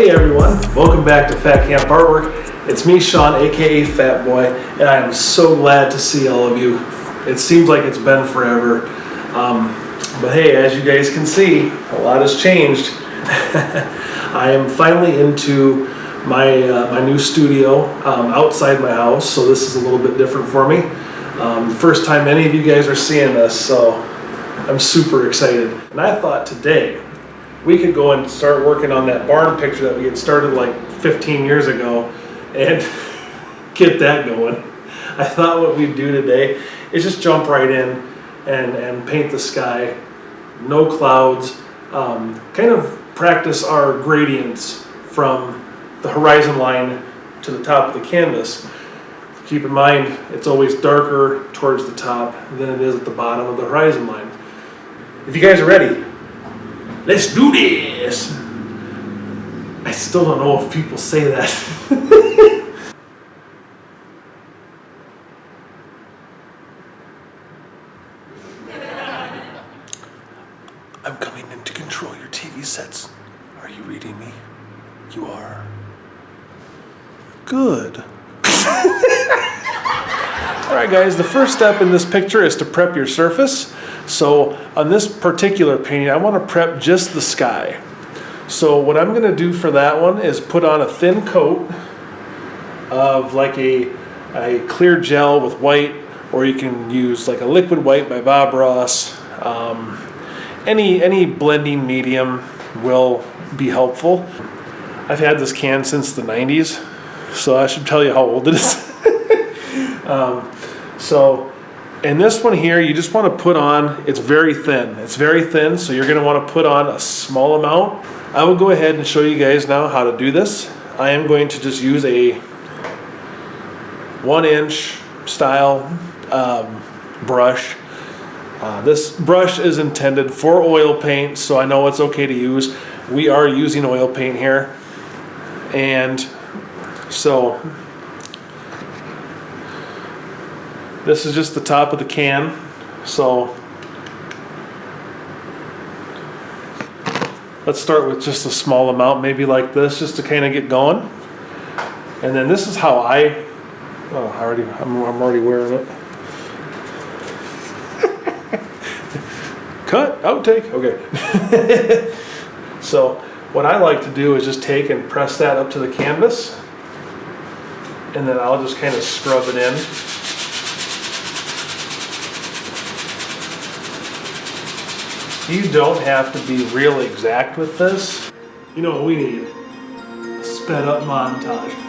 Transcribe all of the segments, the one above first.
Hey everyone, welcome back to Phat Camp Artwork. It's me, Sean, aka Fat Boy, and I am so glad to see all of you. It seems like it's been forever, but hey, as you guys can see, a lot has changed. I am finally into my new studio outside my house, so this is a little bit different for me. The first time any of you guys are seeing this, so I'm super excited. And I thought today we could go and start working on that barn picture that we had started like 15 years ago and get that going. I thought what we'd do today is just jump right in and paint the sky, no clouds, kind of practice our gradients from the horizon line to the top of the canvas. Keep in mind, it's always darker towards the top than it is at the bottom of the horizon line. If you guys are ready, let's do this! I still don't know if people say that. I'm coming in to control your TV sets. Are you reading me? You are. Good. Alright guys, the first step in this picture is to prep your surface. So on this particular painting, I want to prep just the sky. So what I'm going to do for that one is put on a thin coat of like a clear gel with white, or you can use like a liquid white by Bob Ross. Any blending medium will be helpful. I've had this can since the 90s, so I should tell you how old it is. So in this one here, you just want to put on, it's very thin, so you're going to want to put on a small amount. I will go ahead and show you guys now how to do this. I am going to just use a 1-inch style brush. This brush is intended for oil paint, so I know it's okay to use. We are using oil paint here, and so this is just the top of the can. So let's start with just a small amount, maybe like this, just to kind of get going. And then this is how I'm already wearing it. Cut, outtake, okay. So what I like to do is just take and press that up to the canvas, and then I'll just kind of scrub it in. You don't have to be real exact with this. You know what we need? A sped up montage.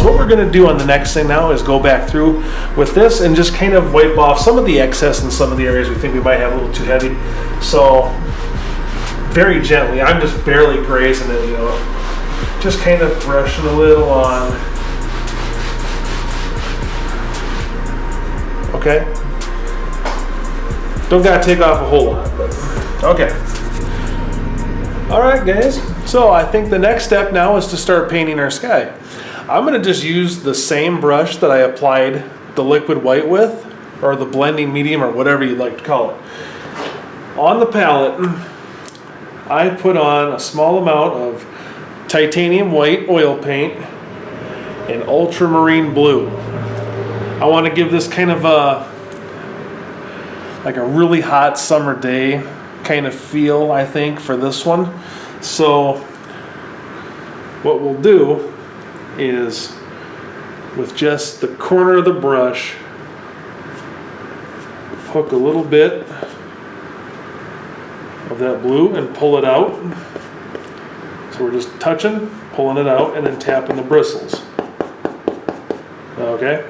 What we're going to do on the next thing now is go back through with this and just kind of wipe off some of the excess in some of the areas we think we might have a little too heavy. So very gently, I'm just barely grazing it, just kind of brushing a little on. Okay, don't gotta take off a whole lot, but okay. All right guys, so I think the next step now is to start painting our sky. I'm going to just use the same brush that I applied the liquid white with, or the blending medium, or whatever you'd like to call it. On the palette, I put on a small amount of titanium white oil paint and ultramarine blue. I want to give this kind of like a really hot summer day kind of feel, I think, for this one. So what we'll do is, with just the corner of the brush, hook a little bit of that blue and pull it out. So we're just touching, pulling it out, and then tapping the bristles. Okay?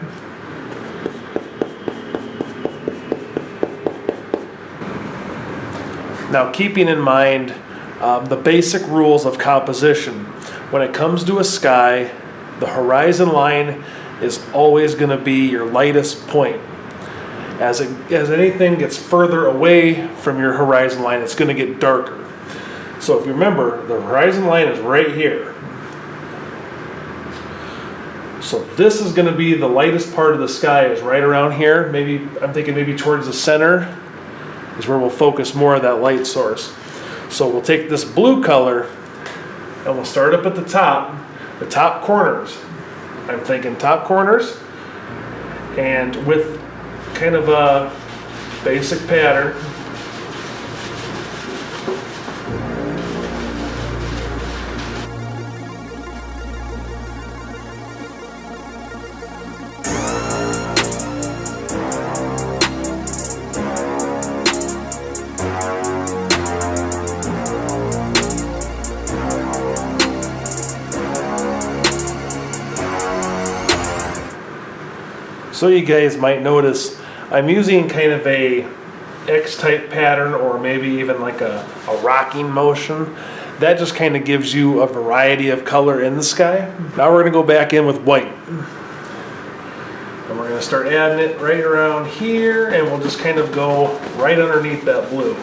Now, keeping in mind the basic rules of composition. when it comes to a sky, the horizon line is always going to be your lightest point. As anything gets further away from your horizon line, it's going to get darker. So if you remember, the horizon line is right here. So this is going to be the lightest part of the sky, is right around here. Maybe, I'm thinking maybe towards the center is where we'll focus more of that light source. So we'll take this blue color and we'll start up at the top corners. I'm thinking top corners, and with kind of a basic pattern. So you guys might notice I'm using kind of a X-type pattern, or maybe even like a rocking motion. That just kind of gives you a variety of color in the sky. Now we're going to go back in with white. And we're going to start adding it right around here, and we'll just kind of go right underneath that blue.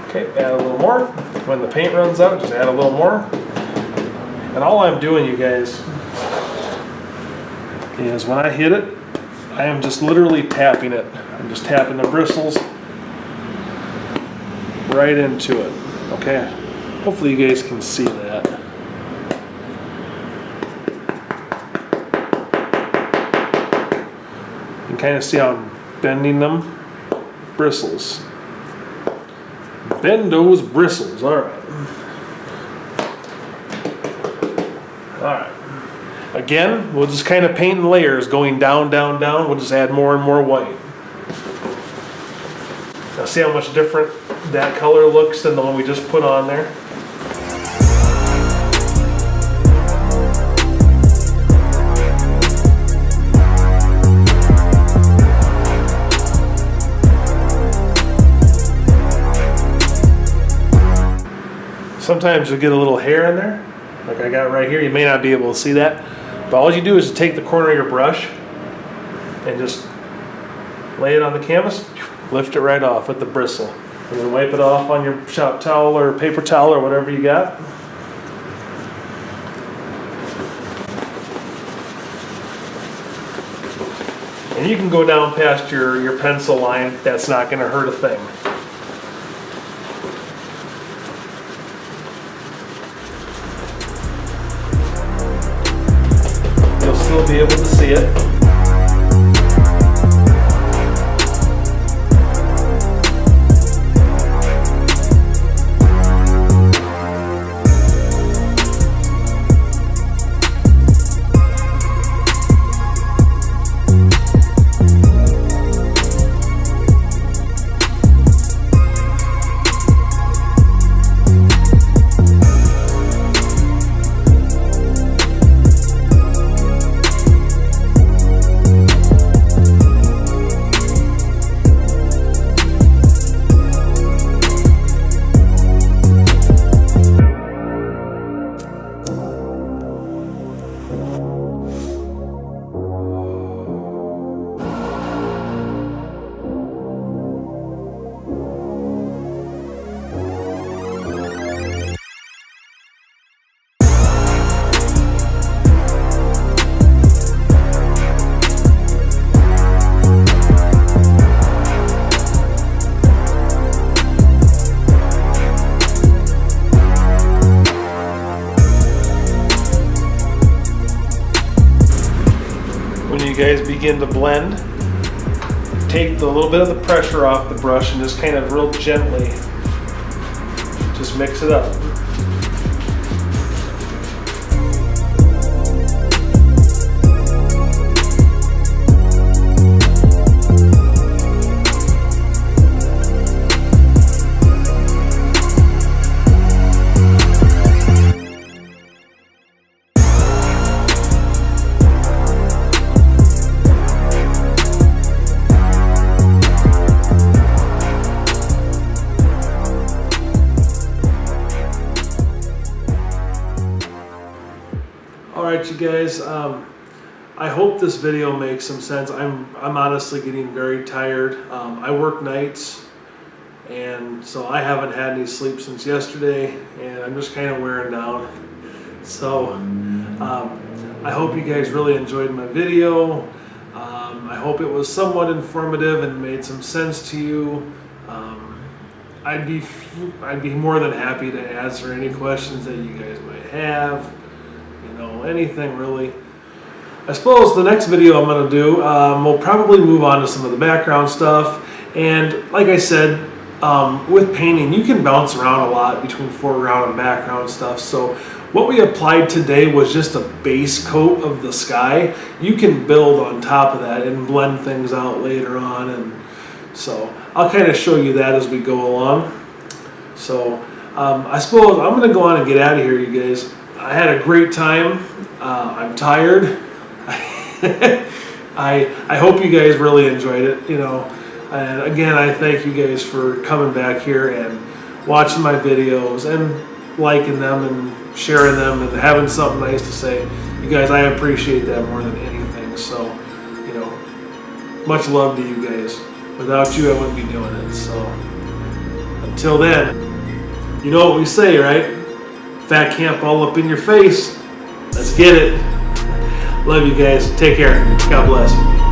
Okay, add a little more. When the paint runs out, just add a little more. And all I'm doing, you guys, is when I hit it, I am just literally tapping it. I'm just tapping the bristles right into it. Okay, hopefully you guys can see that. You can kind of see how I'm bending them bristles. Bend those bristles. All right. All right. Again, we'll just kind of paint in layers, going down, down, down. We'll just add more and more white. Now see how much different that color looks than the one we just put on there? Sometimes you'll get a little hair in there, like I got right here. You may not be able to see that, but all you do is take the corner of your brush and just lay it on the canvas, lift it right off with the bristle, and then wipe it off on your shop towel or paper towel or whatever you got. And you can go down past your pencil line. That's not going to hurt a thing. You'll be able to see it. You guys begin to blend, take the little bit of the pressure off the brush and just kind of real gently just mix it up. right, you guys. I hope this video makes some sense. I'm honestly getting very tired. I work nights, and so I haven't had any sleep since yesterday, and I'm just kind of wearing down. So I hope you guys really enjoyed my video. I hope it was somewhat informative and made some sense to you. I'd be more than happy to answer any questions that you guys might have. You know, anything really. I suppose the next video I'm going to do, we'll probably move on to some of the background stuff. And like I said, with painting, you can bounce around a lot between foreground and background stuff. So what we applied today was just a base coat of the sky. You can build on top of that and blend things out later on. And so I'll kind of show you that as we go along. So I suppose I'm going to go on and get out of here, you guys. I had a great time. I'm tired. I hope you guys really enjoyed it, you know. And again, I thank you guys for coming back here and watching my videos and liking them and sharing them and having something nice to say. You guys, I appreciate that more than anything. So, you know, much love to you guys. Without you, I wouldn't be doing it. So, until then, you know what we say, right? Phat Camp all up in your face. Let's get it. Love you guys. Take care. God bless.